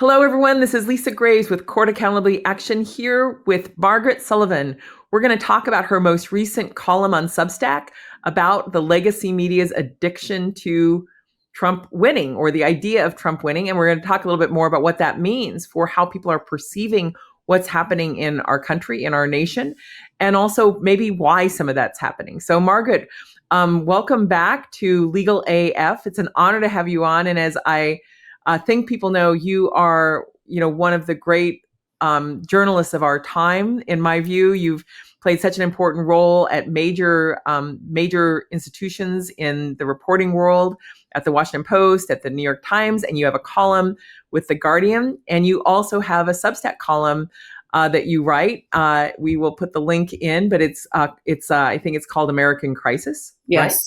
Hello, everyone. This is Lisa Graves with Court Accountability Action here with Margaret Sullivan. We're going to talk about her most recent column on Substack about the legacy media's addiction to Trump winning, or the idea of Trump winning. And we're going to talk a little bit more about what that means for how people are perceiving what's happening in our country, in our nation, and also maybe why some of that's happening. So, Margaret, welcome back to Legal AF. It's an honor to have you on. And as I think people know, you are, one of the great journalists of our time. In my view, you've played such an important role at major institutions in the reporting world, at the Washington Post, at the New York Times, and you have a column with The Guardian, and you also have a Substack column that you write. We will put the link in, but it's I think it's called American Crisis. Yes. Right?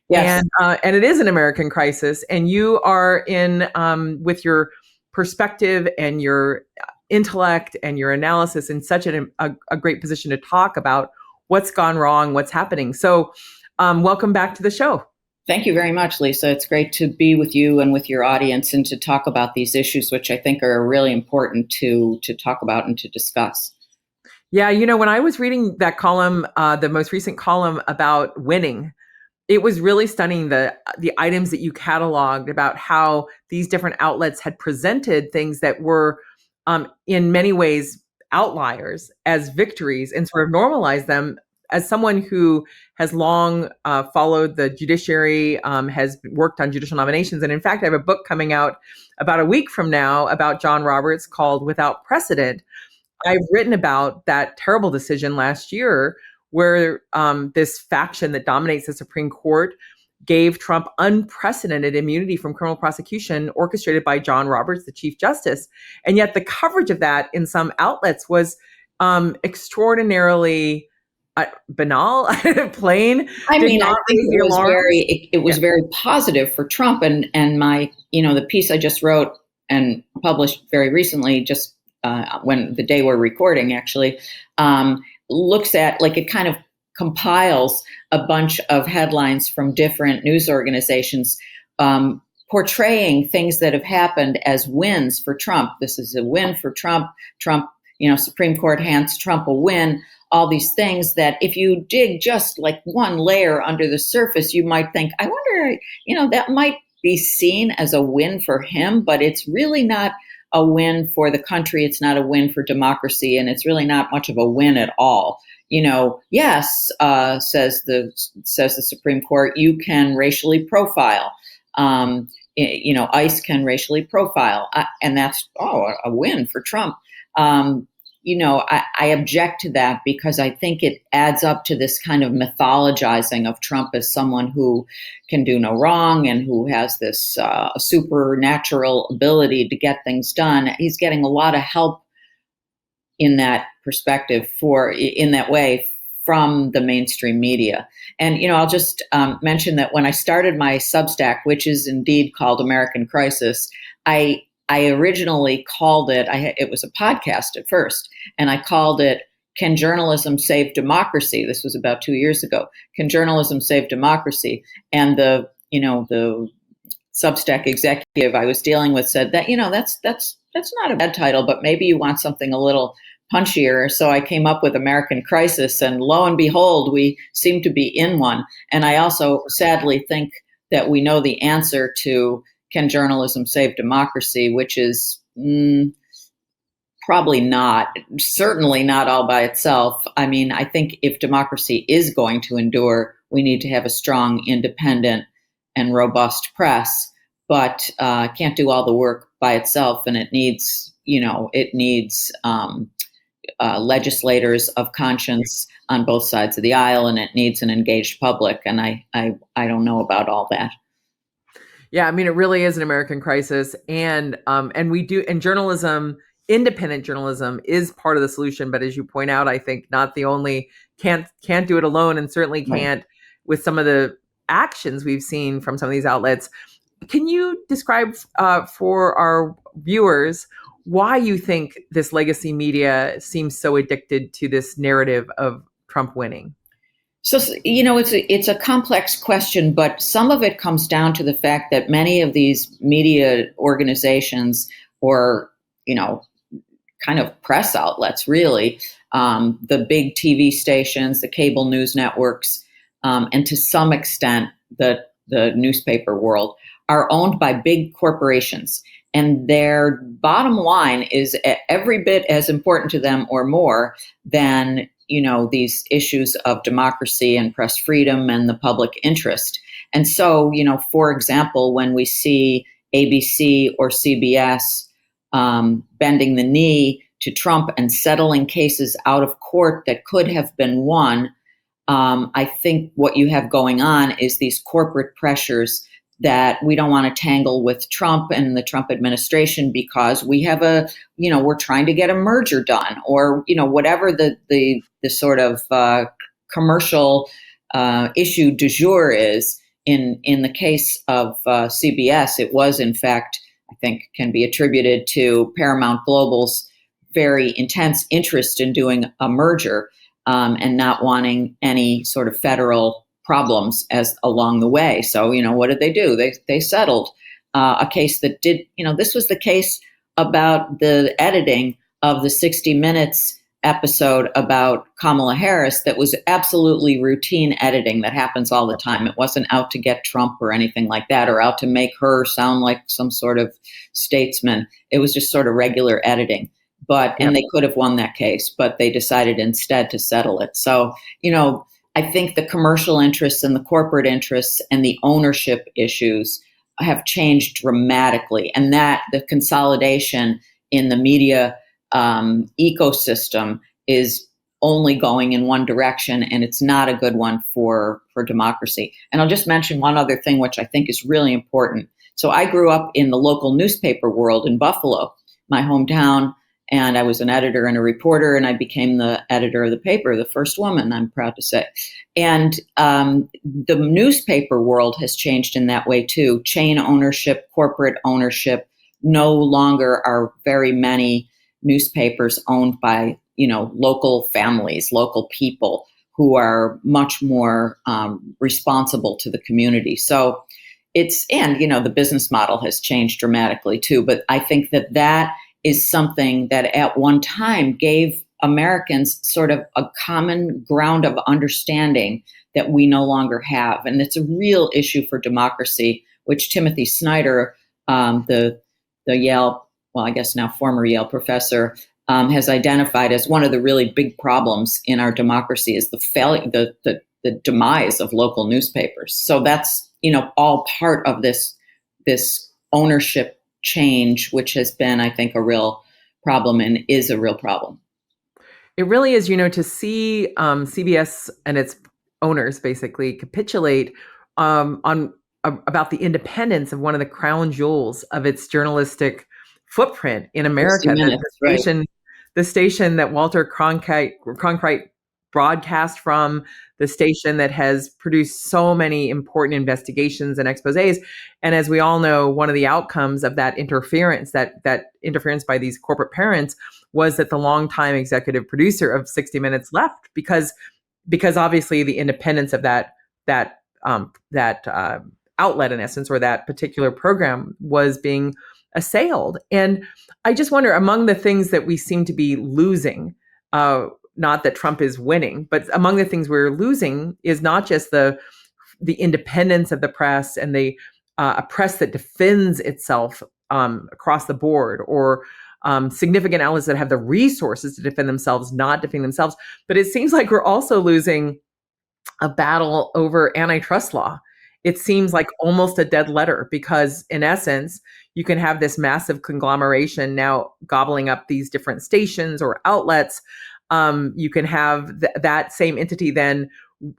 Yes. And it is an American crisis, and you are in with your perspective and your intellect and your analysis in such a great position to talk about what's gone wrong, what's happening. So, welcome back to the show. Thank you very much, Lisa. It's great to be with you and with your audience and to talk about these issues, which I think are really important to talk about and to discuss. Yeah, when I was reading that column, the most recent column about winning, it was really stunning, the items that you cataloged about how these different outlets had presented things that were in many ways outliers as victories and sort of normalized them. As someone who has long followed the judiciary, has worked on judicial nominations, and in fact, I have a book coming out about a week from now about John Roberts called Without Precedent. I've written about that terrible decision last year where this faction that dominates the Supreme Court gave Trump unprecedented immunity from criminal prosecution orchestrated by John Roberts, the Chief Justice. And yet the coverage of that in some outlets was extraordinarily banal, plain. I think it was very positive for Trump. And my, the piece I just wrote and published very recently, just when the day we're recording, actually, looks at, it kind of compiles a bunch of headlines from different news organizations portraying things that have happened as wins for Trump. This is a win for Trump. Trump, Supreme Court hands Trump a win. All these things that if you dig just like one layer under the surface, you might think, I wonder, that might be seen as a win for him, but it's really not a win for the country. It's not a win for democracy, and it's really not much of a win at all. Yes, says the Supreme Court, you can racially profile. ICE can racially profile, and that's a win for Trump. I object to that because I think it adds up to this kind of mythologizing of Trump as someone who can do no wrong and who has this supernatural ability to get things done. He's getting a lot of help in that perspective in that way from the mainstream media. And, I'll just mention that when I started my Substack, which is indeed called American Crisis, I originally called it was a podcast at first, and I called it, Can Journalism Save Democracy? This was about 2 years ago. Can Journalism Save Democracy? And the Substack executive I was dealing with said that, that's not a bad title, but maybe you want something a little punchier. So I came up with American Crisis, and lo and behold, we seem to be in one. And I also sadly think that we know the answer to Can Journalism Save Democracy, which is certainly not all by itself. I mean, I think if democracy is going to endure, we need to have a strong, independent, and robust press, but can't do all the work by itself. And it needs legislators of conscience on both sides of the aisle, and it needs an engaged public. And I don't know about all that. Yeah, I mean, it really is an American crisis, and journalism, independent journalism, is part of the solution. But as you point out, I think not the only. Can't do it alone, and certainly can't with some of the actions we've seen from some of these outlets. Can you describe for our viewers why you think this legacy media seems so addicted to this narrative of Trump winning? So, it's a complex question, but some of it comes down to the fact that many of these media organizations or kind of press outlets, really, the big TV stations, the cable news networks, and to some extent the newspaper world, are owned by big corporations. And their bottom line is every bit as important to them or more than, these issues of democracy and press freedom and the public interest. And so, for example, when we see ABC or CBS bending the knee to Trump and settling cases out of court that could have been won, I think what you have going on is these corporate pressures that we don't want to tangle with Trump and the Trump administration because we have we're trying to get a merger done, or, whatever the sort of commercial issue du jour is. In the case of CBS, it was, in fact, I think can be attributed to Paramount Global's very intense interest in doing a merger and not wanting any sort of federal problems as along the way. So, what did they do? They settled a case that did, this was the case about the editing of the 60 Minutes episode about Kamala Harris that was absolutely routine editing that happens all the time. It wasn't out to get Trump or anything like that, or out to make her sound like some sort of statesman. It was just sort of regular editing. And they could have won that case, but they decided instead to settle it. So, I think the commercial interests and the corporate interests and the ownership issues have changed dramatically, and that the consolidation in the media ecosystem is only going in one direction, and it's not a good one for democracy. And I'll just mention one other thing, which I think is really important. So I grew up in the local newspaper world in Buffalo, my hometown, and I was an editor and a reporter, and I became the editor of the paper, the first woman, I'm proud to say. And the newspaper world has changed in that way too. Chain ownership, corporate ownership. No longer are very many newspapers owned by, local families, local people who are much more responsible to the community. So the business model has changed dramatically too. But I think that is something that at one time gave Americans sort of a common ground of understanding that we no longer have. And it's a real issue for democracy, which Timothy Snyder, the Yale, well, I guess now former Yale professor, has identified as one of the really big problems in our democracy is the demise of local newspapers. So that's, all part of this ownership change, which has been, I think, a real problem and is a real problem. It really is, to see CBS and its owners basically capitulate about the independence of one of the crown jewels of its journalistic footprint in America. The station that Walter Cronkite broadcast from, the station that has produced so many important investigations and exposés. And as we all know, one of the outcomes of that interference by these corporate parents was that the longtime executive producer of 60 Minutes left because obviously the independence of that outlet, in essence, or that particular program, was being assailed. And I just wonder, among the things that we seem to be losing, not that Trump is winning, but among the things we're losing is not just the independence of the press and a press that defends itself across the board, or significant outlets that have the resources to defend themselves, not defend themselves. But it seems like we're also losing a battle over antitrust law. It seems like almost a dead letter because, in essence, you can have this massive conglomeration now gobbling up these different stations or outlets. You can have that same entity then,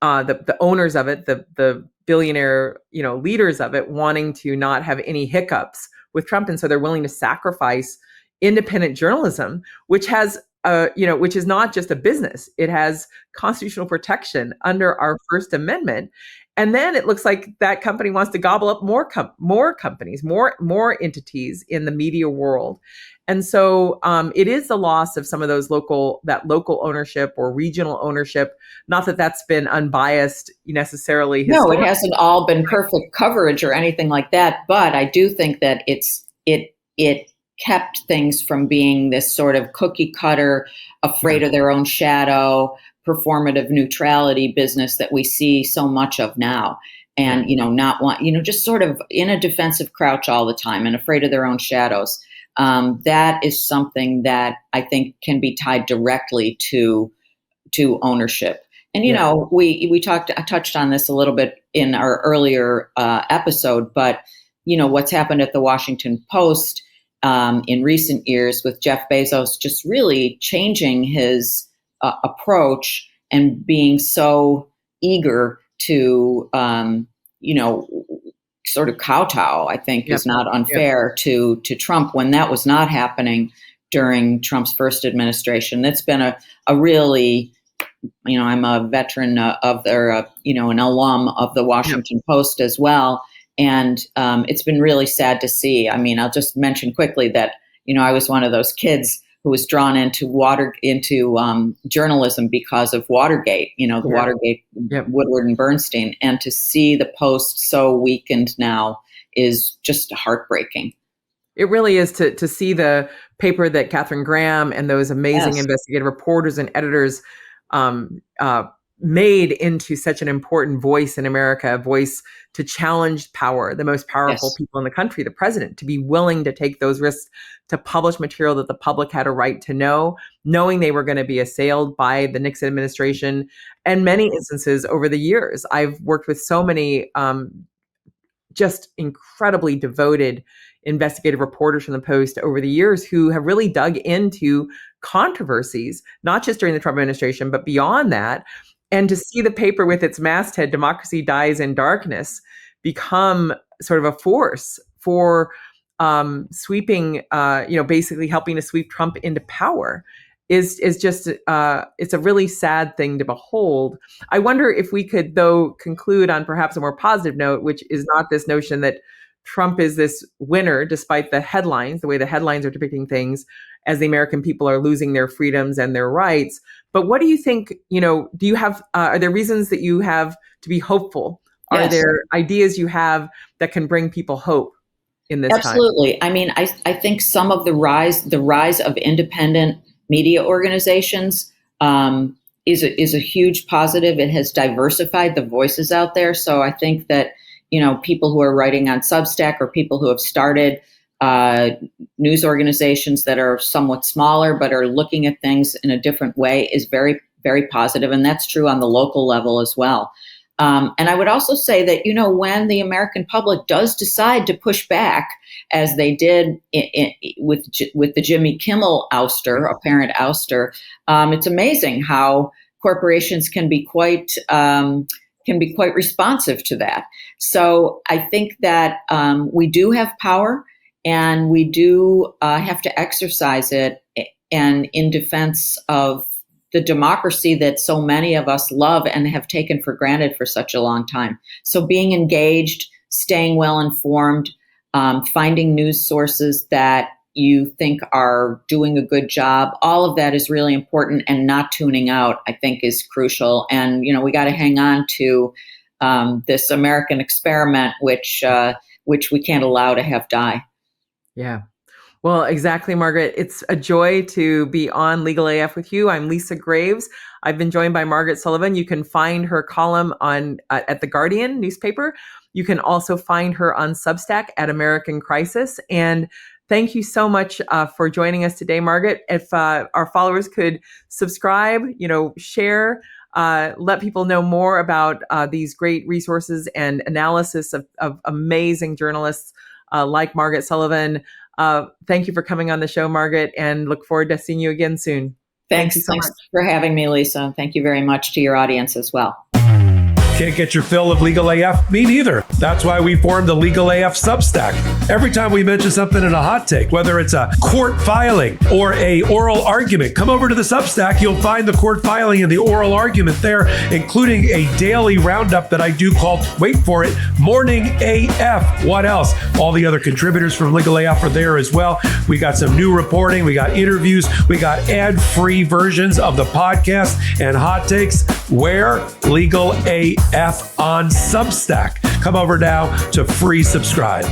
the owners of it, the billionaire, leaders of it, wanting to not have any hiccups with Trump, and so they're willing to sacrifice independent journalism, which has, which is not just a business; it has constitutional protection under our First Amendment. And then it looks like that company wants to gobble up more companies, more entities in the media world. And so it is the loss of some of those local ownership or regional ownership. Not that that's been unbiased necessarily. No, it hasn't all been perfect coverage or anything like that. But I do think that it kept things from being this sort of cookie cutter, afraid of their own shadow, performative neutrality business that we see so much of now. And, not want, just sort of in a defensive crouch all the time and afraid of their own shadows. That is something that I think can be tied directly to ownership. And, we touched on this a little bit in our earlier episode, but, what's happened at the Washington Post in recent years with Jeff Bezos just really changing his approach and being so eager to, sort of kowtow, I think is not unfair to Trump when that was not happening during Trump's first administration. It's been a really, I'm a veteran of their, an alum of the Washington Post as well. And it's been really sad to see. I mean, I'll just mention quickly that, I was one of those kids who was drawn into journalism because of Watergate, Watergate, Woodward and Bernstein. And to see the Post so weakened now is just heartbreaking. It really is to see the paper that Katharine Graham and those amazing investigative reporters and editors made into such an important voice in America, a voice to challenge power, the most powerful people in the country, the president, to be willing to take those risks to publish material that the public had a right to know, knowing they were going to be assailed by the Nixon administration. And many instances over the years, I've worked with so many just incredibly devoted investigative reporters from the Post over the years who have really dug into controversies, not just during the Trump administration, but beyond that. And to see the paper with its masthead, Democracy Dies in Darkness, become sort of a force for sweeping, basically helping to sweep Trump into power is just, it's a really sad thing to behold. I wonder if we could, though, conclude on perhaps a more positive note, which is not this notion that Trump is this winner, despite the headlines, the way the headlines are depicting things, as the American people are losing their freedoms and their rights. But what do you think, do you have, are there reasons that you have to be hopeful? Are there ideas you have that can bring people hope in this time? Absolutely. I mean, I think some of the rise of independent media organizations is a huge positive. It has diversified the voices out there. So I think that, people who are writing on Substack or people who have started news organizations that are somewhat smaller but are looking at things in a different way is very, very positive. And that's true on the local level as well. And I would also say that, when the American public does decide to push back, as they did with the Jimmy Kimmel apparent ouster, it's amazing how corporations can be quite responsive to that. So I think that we do have power, and we do have to exercise it, and in defense of the democracy that so many of us love and have taken for granted for such a long time. So being engaged, staying well informed, finding news sources that you think are doing a good job, all of that is really important, and not tuning out, I think, is crucial. And, we got to hang on to this American experiment, which we can't allow to have die. Yeah. Well, exactly, Margaret. It's a joy to be on Legal AF with you. I'm Lisa Graves. I've been joined by Margaret Sullivan. You can find her column at The Guardian newspaper. You can also find her on Substack at American Crisis. And thank you so much for joining us today, Margaret. If our followers could subscribe, share, let people know more about these great resources and analysis of amazing journalists like Margaret Sullivan. Thank you for coming on the show, Margaret, and look forward to seeing you again soon. Thanks for having me, Lisa. Thank you very much to your audience as well. Can't get your fill of Legal AF? Me neither. That's why we formed the Legal AF Substack. Every time we mention something in a hot take, whether it's a court filing or a oral argument, come over to the Substack. You'll find the court filing and the oral argument there, including a daily roundup that I do called, wait for it, Morning AF. What else? All the other contributors from Legal AF are there as well. We got some new reporting. We got interviews. We got ad-free versions of the podcast and hot takes. Where? Legal AF on Substack. Come over now to free subscribe.